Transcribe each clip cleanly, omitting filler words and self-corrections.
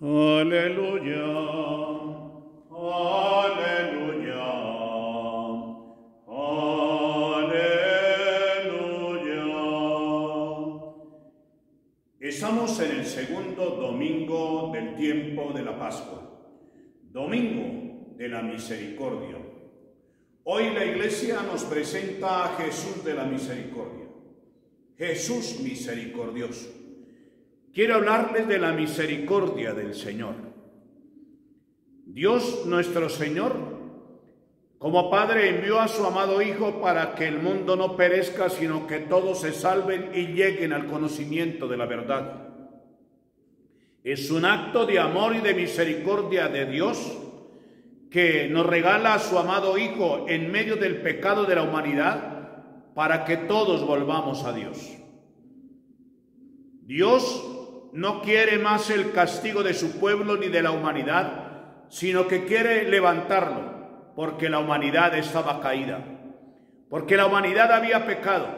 Aleluya, aleluya, aleluya. Estamos en el segundo domingo del tiempo de la Pascua, domingo de la misericordia. Hoy la Iglesia nos presenta a Jesús de la misericordia, Jesús misericordioso. Quiero hablarles de la misericordia del Señor. Dios nuestro Señor, como Padre, envió a su amado Hijo para que el mundo no perezca, sino que todos se salven y lleguen al conocimiento de la verdad. Es un acto de amor y de misericordia de Dios que nos regala a su amado Hijo en medio del pecado de la humanidad para que todos volvamos a Dios. Dios no quiere más el castigo de su pueblo ni de la humanidad, sino que quiere levantarlo, porque la humanidad estaba caída, porque la humanidad había pecado,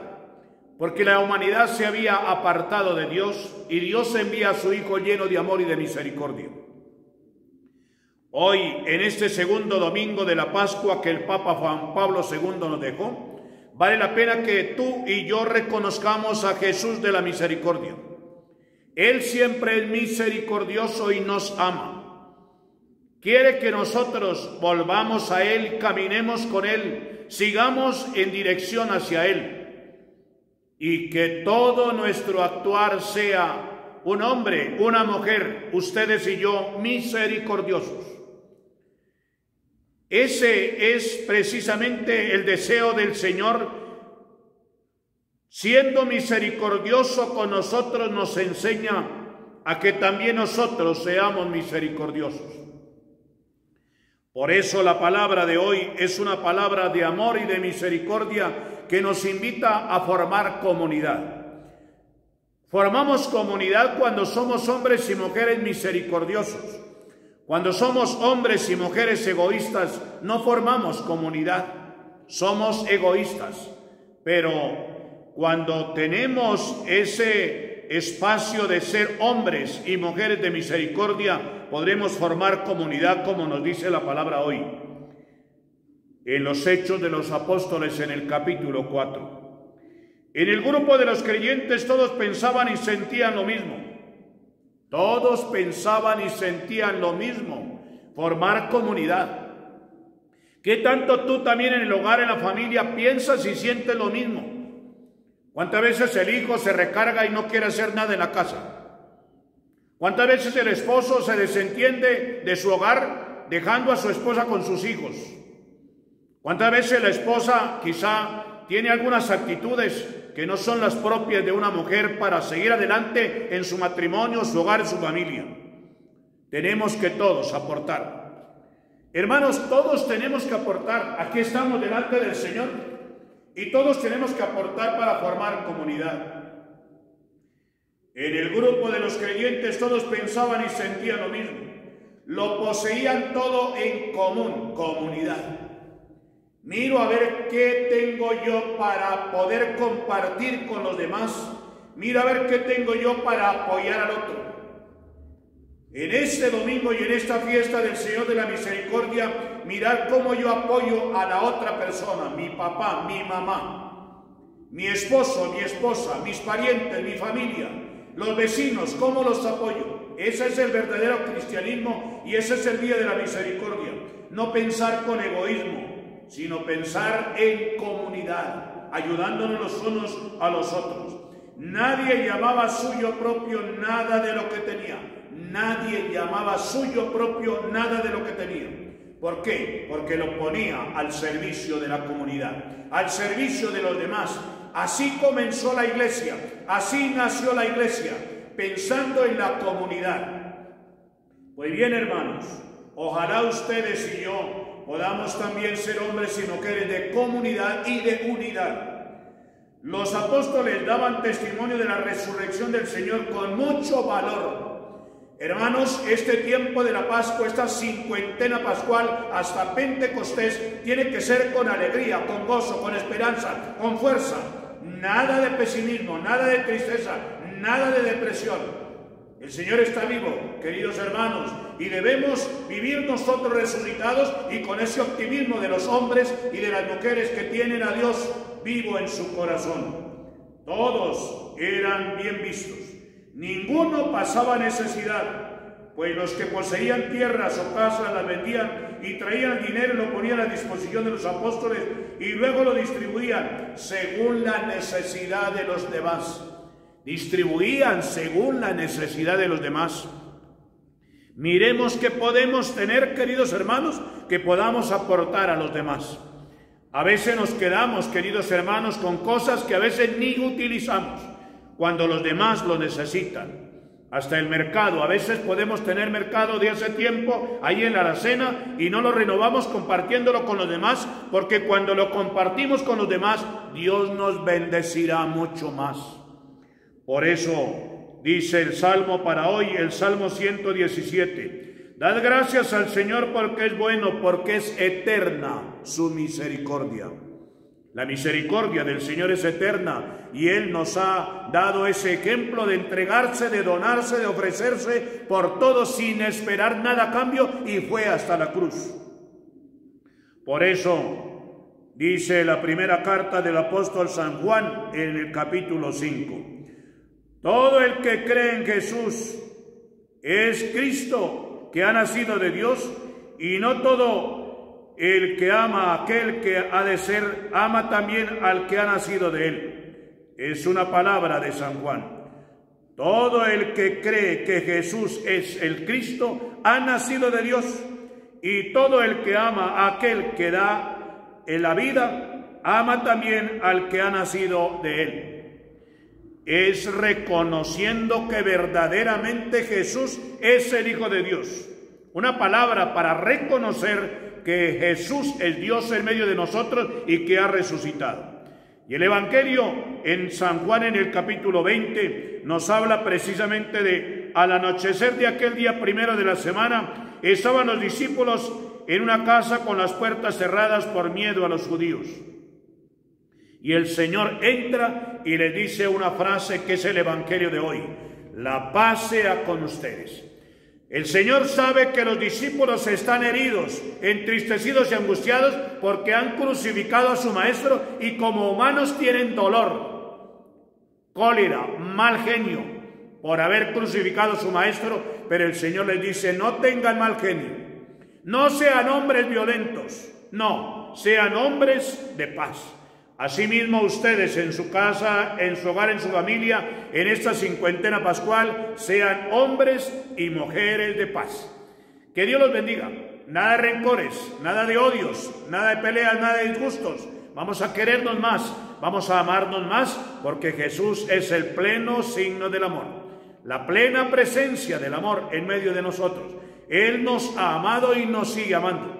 porque la humanidad se había apartado de Dios, y Dios envía a su Hijo lleno de amor y de misericordia. Hoy, en este segundo domingo de la Pascua que el Papa Juan Pablo II nos dejó, vale la pena que tú y yo reconozcamos a Jesús de la misericordia. Él siempre es misericordioso y nos ama. Quiere que nosotros volvamos a Él, caminemos con Él, sigamos en dirección hacia Él. Y que todo nuestro actuar sea un hombre, una mujer, ustedes y yo, misericordiosos. Ese es precisamente el deseo del Señor. Siendo misericordioso con nosotros, nos enseña a que también nosotros seamos misericordiosos. Por eso la palabra de hoy es una palabra de amor y de misericordia que nos invita a formar comunidad. Formamos comunidad cuando somos hombres y mujeres misericordiosos. Cuando somos hombres y mujeres egoístas, no formamos comunidad, somos egoístas. Pero cuando tenemos ese espacio de ser hombres y mujeres de misericordia, podremos formar comunidad como nos dice la palabra hoy. En los Hechos de los Apóstoles, en el capítulo 4. En el grupo de los creyentes todos pensaban y sentían lo mismo. Todos pensaban y sentían lo mismo. Formar comunidad. ¿Qué tanto tú también en el hogar, en la familia, piensas y sientes lo mismo? ¿Cuántas veces el hijo se recarga y no quiere hacer nada en la casa? ¿Cuántas veces el esposo se desentiende de su hogar dejando a su esposa con sus hijos? ¿Cuántas veces la esposa quizá tiene algunas actitudes que no son las propias de una mujer para seguir adelante en su matrimonio, su hogar y su familia? Tenemos que todos aportar. Hermanos, todos tenemos que aportar. Aquí estamos delante del Señor. Y todos tenemos que aportar para formar comunidad. En el grupo de los creyentes todos pensaban y sentían lo mismo. Lo poseían todo en común, comunidad. Miro a ver qué tengo yo para poder compartir con los demás. Miro a ver qué tengo yo para apoyar al otro. En este domingo y en esta fiesta del Señor de la Misericordia, mirad cómo yo apoyo a la otra persona, mi papá, mi mamá, mi esposo, mi esposa, mis parientes, mi familia, los vecinos, cómo los apoyo. Ese es el verdadero cristianismo y ese es el día de la misericordia. No pensar con egoísmo, sino pensar en comunidad, ayudándonos los unos a los otros. Nadie llamaba suyo propio nada de lo que tenía. Nadie llamaba suyo propio nada de lo que tenía. ¿Por qué? Porque lo ponía al servicio de la comunidad, al servicio de los demás. Así comenzó la iglesia, así nació la iglesia, pensando en la comunidad. Pues bien, hermanos, ojalá ustedes y yo podamos también ser hombres y mujeres de comunidad y de unidad. Los apóstoles daban testimonio de la resurrección del Señor con mucho valor. Hermanos, este tiempo de la Pascua, esta cincuentena pascual hasta Pentecostés, tiene que ser con alegría, con gozo, con esperanza, con fuerza. Nada de pesimismo, nada de tristeza, nada de depresión. El Señor está vivo, queridos hermanos, y debemos vivir nosotros resucitados y con ese optimismo de los hombres y de las mujeres que tienen a Dios vivo en su corazón. Todos eran bien vistos, ninguno pasaba necesidad, pues los que poseían tierras o casas las vendían y traían dinero y lo ponían a disposición de los apóstoles y luego lo distribuían según la necesidad de los demás. Distribuían según la necesidad de los demás. Miremos qué podemos tener, queridos hermanos, que podamos aportar a los demás. A veces nos quedamos, queridos hermanos, con cosas que a veces ni utilizamos, cuando los demás lo necesitan. Hasta el mercado, a veces podemos tener mercado de hace tiempo ahí en la alacena y no lo renovamos compartiéndolo con los demás, porque cuando lo compartimos con los demás, Dios nos bendecirá mucho más. Por eso dice el Salmo para hoy, el Salmo 117, dad gracias al Señor porque es bueno, porque es eterna su misericordia. La misericordia del Señor es eterna y Él nos ha dado ese ejemplo de entregarse, de donarse, de ofrecerse por todo sin esperar nada a cambio y fue hasta la cruz. Por eso dice la primera carta del apóstol San Juan en el capítulo 5. Todo el que cree en Jesús es Cristo que ha nacido de Dios, y no todo el que ama a aquel que ha de ser, ama también al que ha nacido de él. Es una palabra de San Juan. Todo el que cree que Jesús es el Cristo ha nacido de Dios, y todo el que ama a aquel que da en la vida, ama también al que ha nacido de él. Es reconociendo que verdaderamente Jesús es el Hijo de Dios. Una palabra para reconocer que Jesús es Dios en medio de nosotros y que ha resucitado. Y el Evangelio en San Juan en el capítulo 20 nos habla precisamente de al anochecer de aquel día primero de la semana, estaban los discípulos en una casa con las puertas cerradas por miedo a los judíos. Y el Señor entra y les dice una frase que es el Evangelio de hoy: la paz sea con ustedes. El Señor sabe que los discípulos están heridos, entristecidos y angustiados porque han crucificado a su Maestro y como humanos tienen dolor, cólera, mal genio por haber crucificado a su Maestro, pero el Señor les dice: no tengan mal genio, no sean hombres violentos, no, sean hombres de paz. Asimismo ustedes en su casa, en su hogar, en su familia, en esta cincuentena pascual, sean hombres y mujeres de paz. Que Dios los bendiga. Nada de rencores, nada de odios, nada de peleas, nada de disgustos. Vamos a querernos más, vamos a amarnos más, porque Jesús es el pleno signo del amor, la plena presencia del amor en medio de nosotros. Él nos ha amado y nos sigue amando.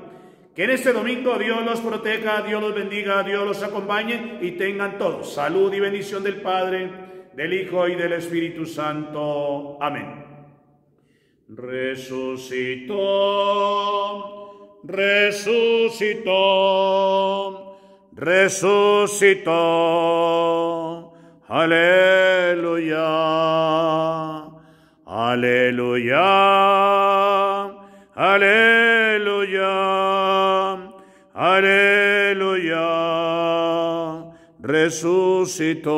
Que en este domingo Dios los proteja, Dios los bendiga, Dios los acompañe y tengan todos salud y bendición del Padre, del Hijo y del Espíritu Santo. Amén. Resucitó, resucitó, resucitó. Aleluya, aleluya, aleluya, aleluya. Resucitó.